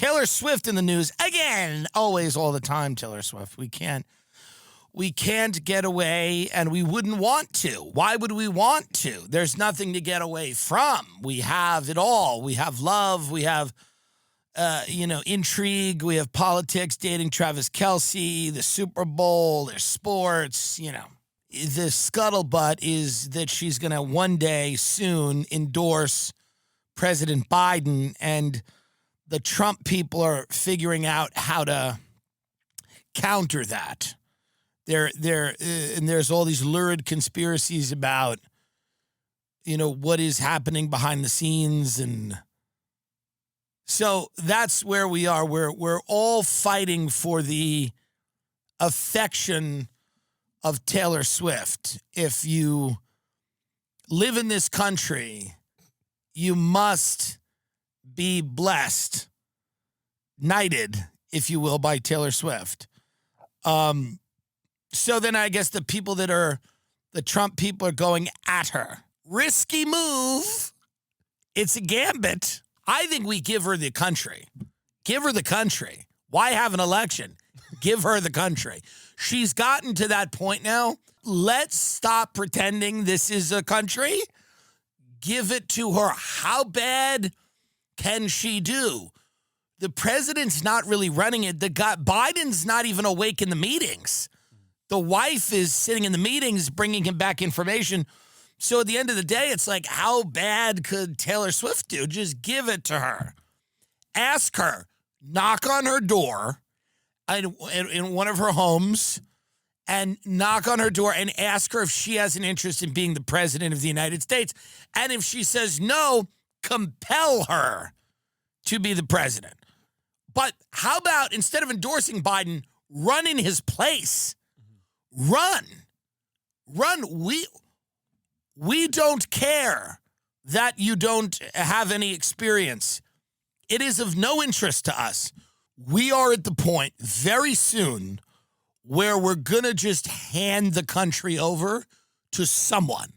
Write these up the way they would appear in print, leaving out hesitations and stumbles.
Taylor Swift in the news again. Always, all the time, Taylor Swift. We can't get away, and we wouldn't want to. Why would we want to? There's nothing to get away from. We have it all. We have love. We have, intrigue. We have politics, dating Travis Kelce, the Super Bowl, there's sports, The scuttlebutt is that she's going to one day soon endorse President Biden, and the Trump people are figuring out how to counter that. And there's all these lurid conspiracies about, what is happening behind the scenes. And so that's where we are. We're all fighting for the affection of Taylor Swift. If you live in this country, you must be blessed, knighted, if you will, by Taylor Swift. So then I guess the people that are the Trump people are going at her. Risky move. It's a gambit. I think we give her the country. Give her the country. Why have an election? Give her the country. She's gotten to that point now. Let's stop pretending this is a country. Give it to her. How bad can she do? The president's not really running it. Biden's not even awake in the meetings. The wife is sitting in the meetings, bringing him back information. So at the end of the day, it's like, how bad could Taylor Swift do? Just give it to her. Ask her. Knock on her door in one of her homes and knock on her door and ask her if she has an interest in being the president of the United States. And if she says no, compel her to be the president. But how about, instead of endorsing Biden, run in his place? Run. We don't care that you don't have any experience. It is of no interest to us. We are at the point very soon where we're going to just hand the country over to someone.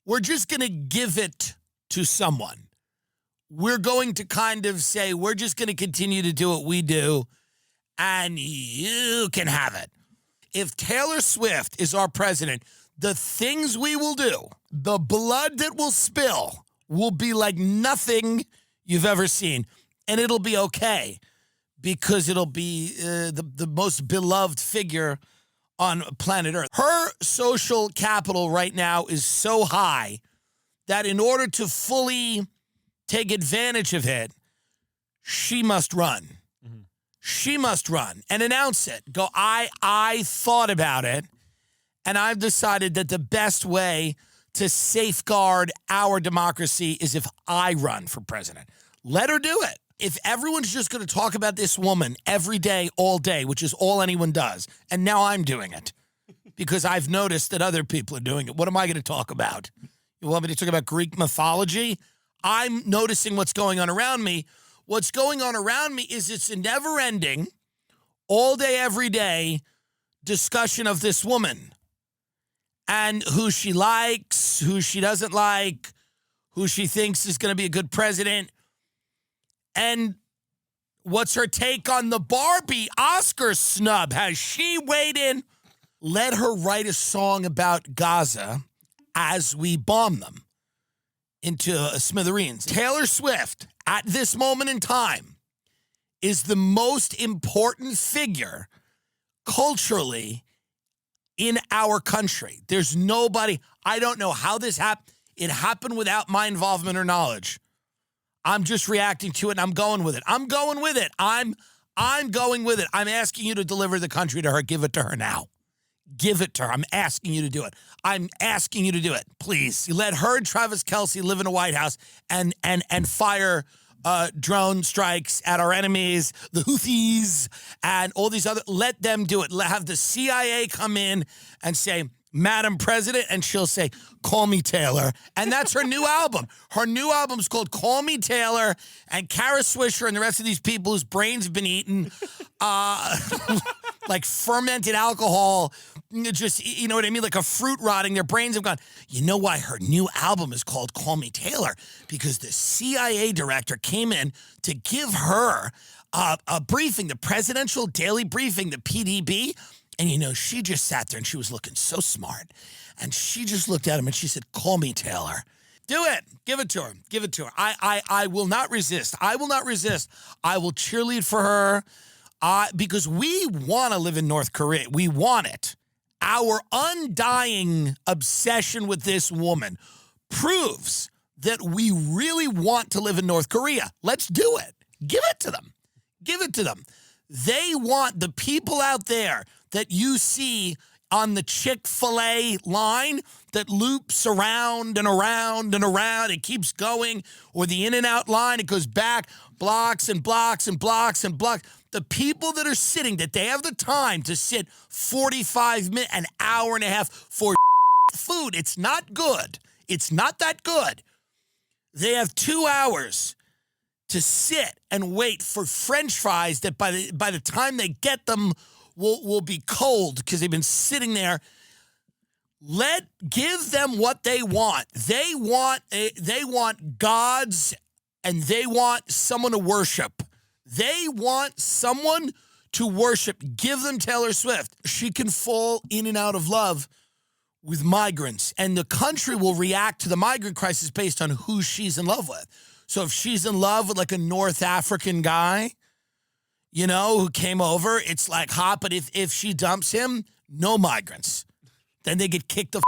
We're just going to give it to someone. We're going to kind of say, we're just going to continue to do what we do, and you can have it. If Taylor Swift is our president, the things we will do, the blood that will spill, will be like nothing you've ever seen. And it'll be okay, because it'll be the most beloved figure on planet Earth. Her social capital right now is so high that in order to fully take advantage of it, she must run. Mm-hmm. She must run and announce it. Go, I thought about it, and I've decided that the best way to safeguard our democracy is if I run for president. Let her do it. If everyone's just going to talk about this woman every day, all day, which is all anyone does, and now I'm doing it because I've noticed that other people are doing it, what am I going to talk about? You want me to talk about Greek mythology? I'm noticing what's going on around me. What's going on around me is it's a never-ending, all day, every day discussion of this woman and who she likes, who she doesn't like, who she thinks is going to be a good president. And what's her take on the Barbie Oscar snub? Has she weighed in? Let her write a song about Gaza as we bomb them into smithereens. Taylor Swift, at this moment in time, is the most important figure culturally in our country. There's nobody, I don't know how this happened. It happened without my involvement or knowledge. I'm just reacting to it, and I'm going with it. I'm going with it. I'm going with it. I'm asking you to deliver the country to her. Give it to her now. Give it to her. I'm asking you to do it. I'm asking you to do it. Please. You let her and Travis Kelce live in a White House and fire drone strikes at our enemies, the Houthis, and all these other. Let them do it. Have the CIA come in and say, Madam President, and she'll say, call me Taylor. And that's her new album. Her new album's called Call Me Taylor, and Kara Swisher and the rest of these people whose brains have been eaten like fermented alcohol just, you know what I mean? Like a fruit rotting. Their brains have gone, you know why her new album is called Call Me Taylor? Because the CIA director came in to give her a briefing, the Presidential Daily Briefing, the PDB. And, you know, she just sat there and she was looking so smart. And she just looked at him and she said, call me Taylor. Do it. Give it to her. Give it to her. I will not resist. I will not resist. I will cheerlead for her because we want to live in North Korea. We want it. Our undying obsession with this woman proves that we really want to live in North Korea. Let's do it. Give it to them. Give it to them. They want the people out there that you see on the Chick-fil-A line that loops around and around and around. It keeps going. Or the In-N-Out line, it goes back blocks and blocks and blocks and blocks. The people that are sitting, that they have the time to sit 45 minutes, an hour and a half for food. It's not good. It's not that good. They have 2 hours to sit and wait for French fries that by the time they get them will be cold because they've been sitting there. Give them what they want. They want gods and they want someone to worship. They want someone to worship. Give them Taylor Swift. She can fall in and out of love with migrants, and the country will react to the migrant crisis based on who she's in love with. So if she's in love with like a North African guy, you know, who came over, it's like hot. But if she dumps him, no migrants. Then they get kicked the